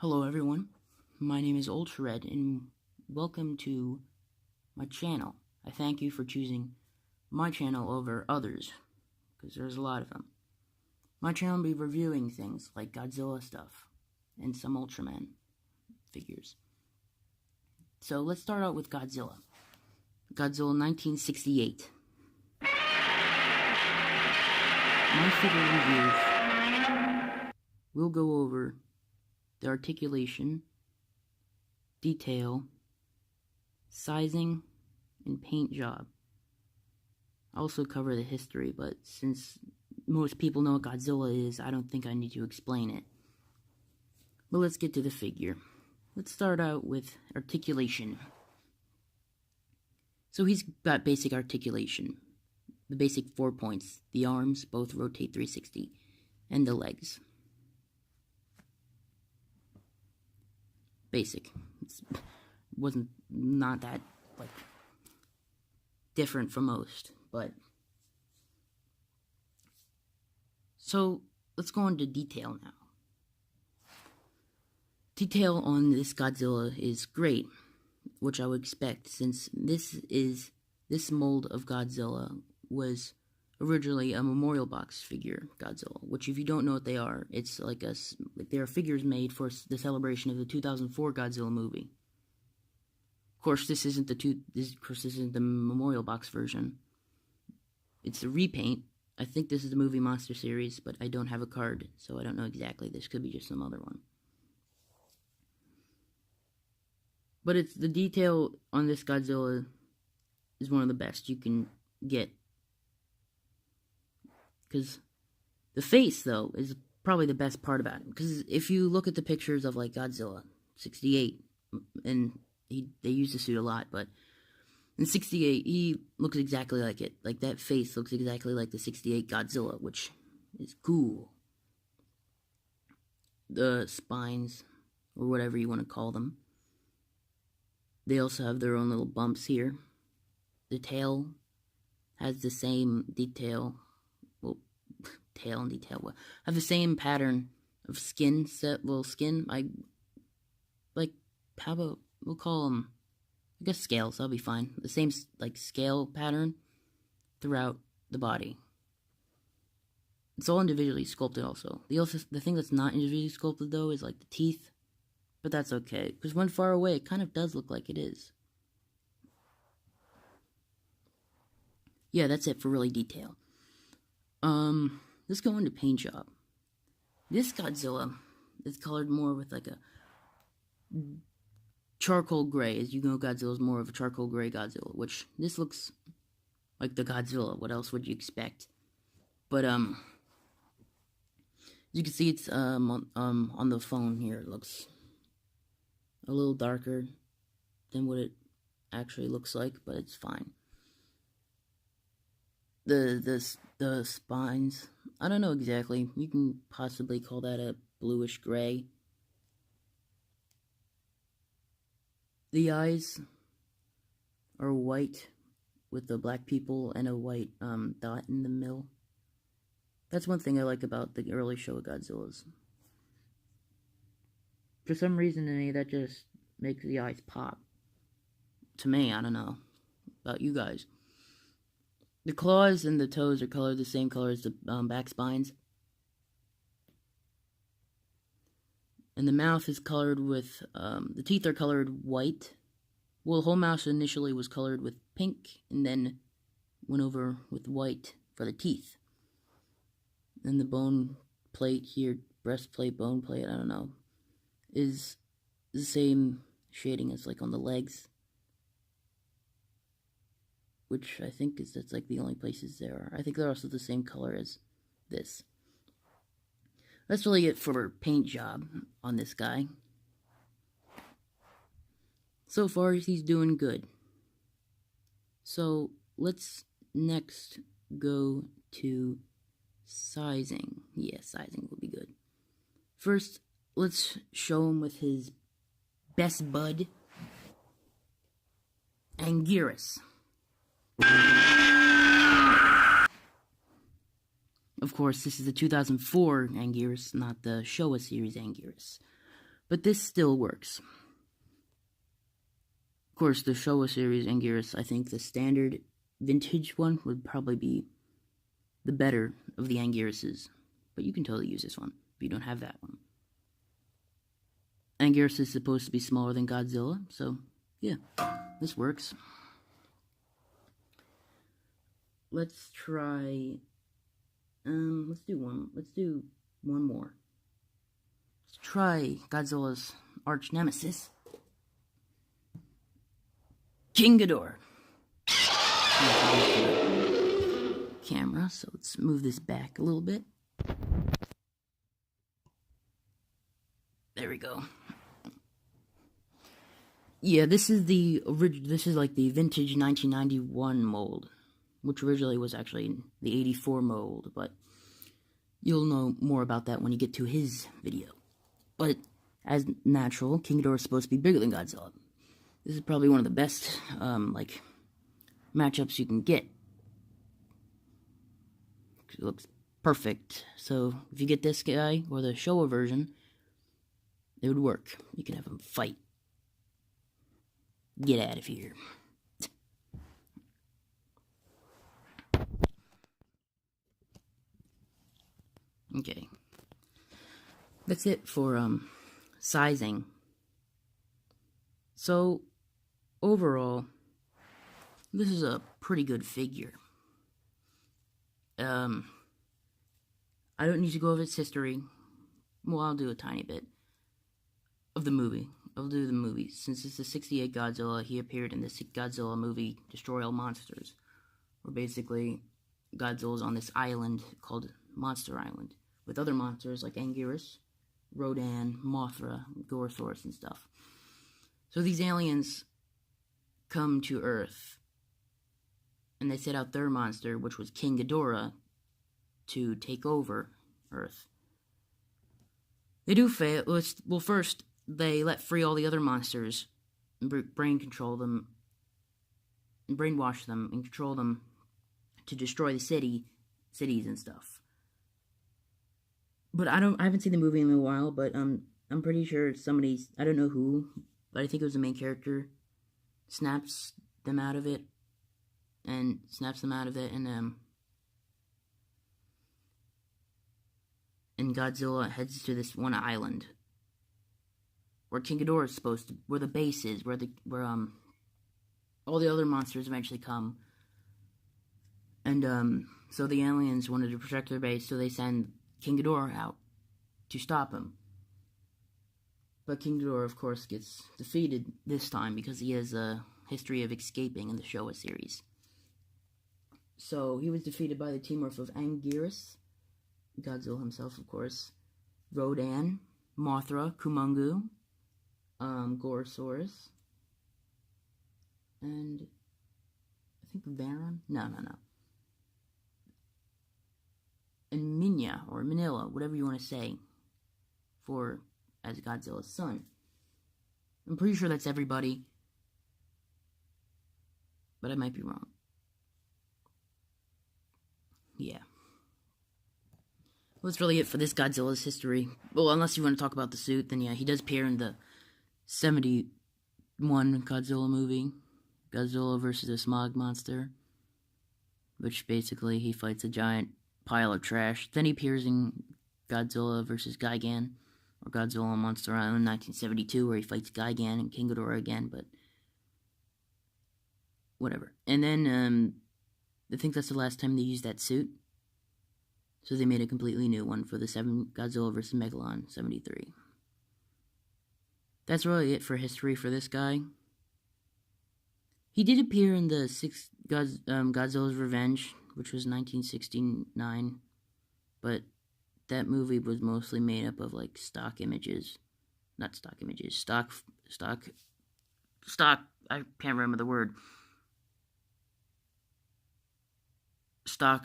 Hello everyone, my name is Ultra Red and welcome to my channel. I thank you for choosing my channel over others, because there's a lot of them. My channel will be reviewing things like Godzilla stuff and some Ultraman figures. So let's start out with Godzilla. Godzilla 1968. My figure reviews will go over the articulation, detail, sizing, and paint job. I'll also cover the history, but since most people know what Godzilla is, I don't think I need to explain it. But let's get to the figure. Let's start out with articulation. So he's got basic articulation. The basic 4 points. The arms both rotate 360, and the legs. Basic. It wasn't not that different from most, but so let's go into detail now. Detail on this Godzilla is great, which I would expect since this mold of Godzilla was originally a memorial box figure Godzilla, which if you don't know what they are, it's like they are figures made for the celebration of the 2004 Godzilla movie. Of course, this isn't the memorial box version. It's a repaint. I think this is the movie monster series, but I don't have a card, so I don't know exactly. This could be just some other one. But it's the detail on this Godzilla is one of the best you can get. Because the face, though, is probably the best part about him. Because if you look at the pictures of, like, Godzilla 68, and they use the suit a lot, but in 68, he looks exactly like it. Like, that face looks exactly like the 68 Godzilla, which is cool. The spines, or whatever you want to call them, they also have their own little bumps here. The tail has the same detail. Tail and detail have the same pattern of skin, skin. How about, we'll call them, I guess scales, that'll be fine. The same, scale pattern throughout the body. It's all individually sculpted also. The thing that's not individually sculpted, though, is, the teeth. But that's okay, because when far away, it kind of does look like it is. Yeah, that's it for really detail. Let's go into paint job. This Godzilla is colored more with a charcoal gray. As you know, Godzilla's more of a charcoal gray Godzilla, which this looks like the Godzilla. What else would you expect? But as you can see, it's on the phone here. It looks a little darker than what it actually looks like, but it's fine. The spines, I don't know exactly. You can possibly call that a bluish gray. The eyes are white with the black people and a white dot in the middle. That's one thing I like about the early show of Godzilla's. For some reason to me, that just makes the eyes pop. To me, I don't know about you guys. The claws and the toes are colored the same color as the back spines. And the mouth is colored with, the teeth are colored white. Well, the whole mouth initially was colored with pink, and then went over with white for the teeth. And the bone plate here, breastplate, bone plate, I don't know, is the same shading as, on the legs. Which I think that's the only places there are. I think they're also the same color as this. That's really it for paint job on this guy. So far, he's doing good. So let's next go to sizing. Yeah, sizing will be good. First, let's show him with his best bud, Anguirus. Of course, this is the 2004 Anguirus, not the Showa series Anguirus. But this still works. Of course, the Showa series Anguirus, I think the standard vintage one would probably be the better of the Anguiruses. But you can totally use this one if you don't have that one. Anguirus is supposed to be smaller than Godzilla, so yeah, this works. Let's try, let's do one more. Let's try Godzilla's arch nemesis, King Ghidorah. Camera, so let's move this back a little bit. There we go. Yeah, this is like the vintage 1991 mold, which originally was actually the 84 mold, but you'll know more about that when you get to his video. But as natural, King Ghidorah is supposed to be bigger than Godzilla. This is probably one of the best matchups you can get. It looks perfect. So if you get this guy or the Showa version, it would work. You can have him fight. Get out of here. Okay. That's it for sizing. So overall, this is a pretty good figure. I don't need to go over its history. Well, I'll do a tiny bit of the movie. I'll do the movie. Since it's the 68 Godzilla, he appeared in the Godzilla movie Destroy All Monsters, where basically Godzilla's on this island called Monster Island, with other monsters like Anguirus, Rodan, Mothra, Gorosaurus, and stuff. So these aliens come to Earth, and they set out their monster, which was King Ghidorah, to take over Earth. They do fail. Well, first, they let free all the other monsters, and brain control them, and brainwash them, and control them to destroy the cities and stuff. But I haven't seen the movie in a while, but I'm pretty sure somebody, I don't know who, but I think it was the main character, snaps them out of it, and Godzilla heads to this one island where King Ghidorah is supposed to, where the base is, where all the other monsters eventually come. And so the aliens wanted to protect their base, so they send King Ghidorah out to stop him. But King Ghidorah, of course, gets defeated this time because he has a history of escaping in the Showa series. So he was defeated by the teamwork of Anguirus, Godzilla himself, of course, Rodan, Mothra, Kumongu, Gorosaurus, and I think Varan? No. And Minya, or Manila, whatever you want to say, as Godzilla's son. I'm pretty sure that's everybody, but I might be wrong. Yeah. Well, that's really it for this Godzilla's history. Well, unless you want to talk about the suit, then yeah, he does appear in the 71 Godzilla movie, Godzilla versus the Smog Monster, which basically he fights a giant pile of trash. Then he appears in Godzilla versus Gigan, or Godzilla on Monster Island 1972, where he fights Gigan and King Ghidorah again, but whatever. And then, I think that's the last time they used that suit. So they made a completely new one for the Godzilla vs. Megalon 73. That's really it for history for this guy. He did appear in the Godzilla's Revenge, which was 1969, but that movie was mostly made up of like stock, I can't remember the word. Stock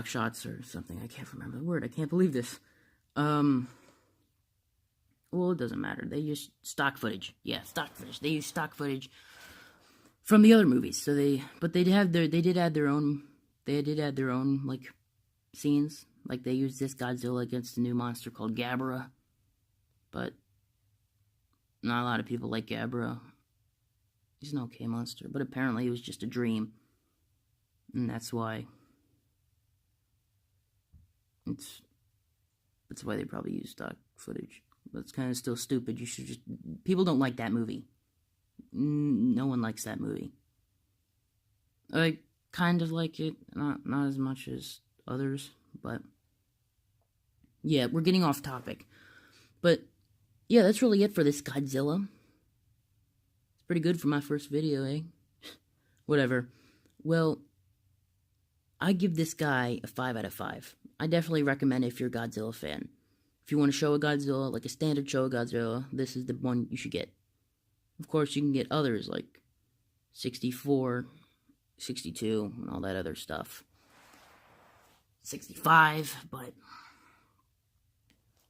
shots or something. I can't remember the word. I can't believe this. Well, it doesn't matter. They use stock footage. Yeah, stock footage. They use stock footage from the other movies. So they did add their own like scenes Like, they used this Godzilla against a new monster called Gabra. But not a lot of people like Gabra. He's an okay monster, but apparently it was just a dream. And that's why. That's why they probably use stock footage. But it's kind of still stupid. You should just... People don't like that movie. No one likes that movie. I kind of like it. Not as much as others, but... Yeah, we're getting off topic. But, yeah, that's really it for this Godzilla. It's pretty good for my first video, eh? Whatever. Well, I give this guy a 5 out of 5. I definitely recommend it if you're a Godzilla fan. If you want to show a Godzilla, like a standard show of Godzilla, this is the one you should get. Of course, you can get others like 64, 62, and all that other stuff. 65, but...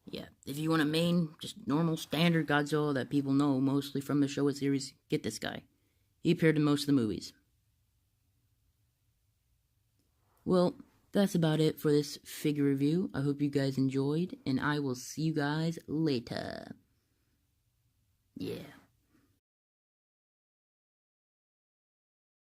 yeah, if you want a main, just normal, standard Godzilla that people know mostly from the Showa series, get this guy. He appeared in most of the movies. Well, that's about it for this figure review. I hope you guys enjoyed, and I will see you guys later. Yeah.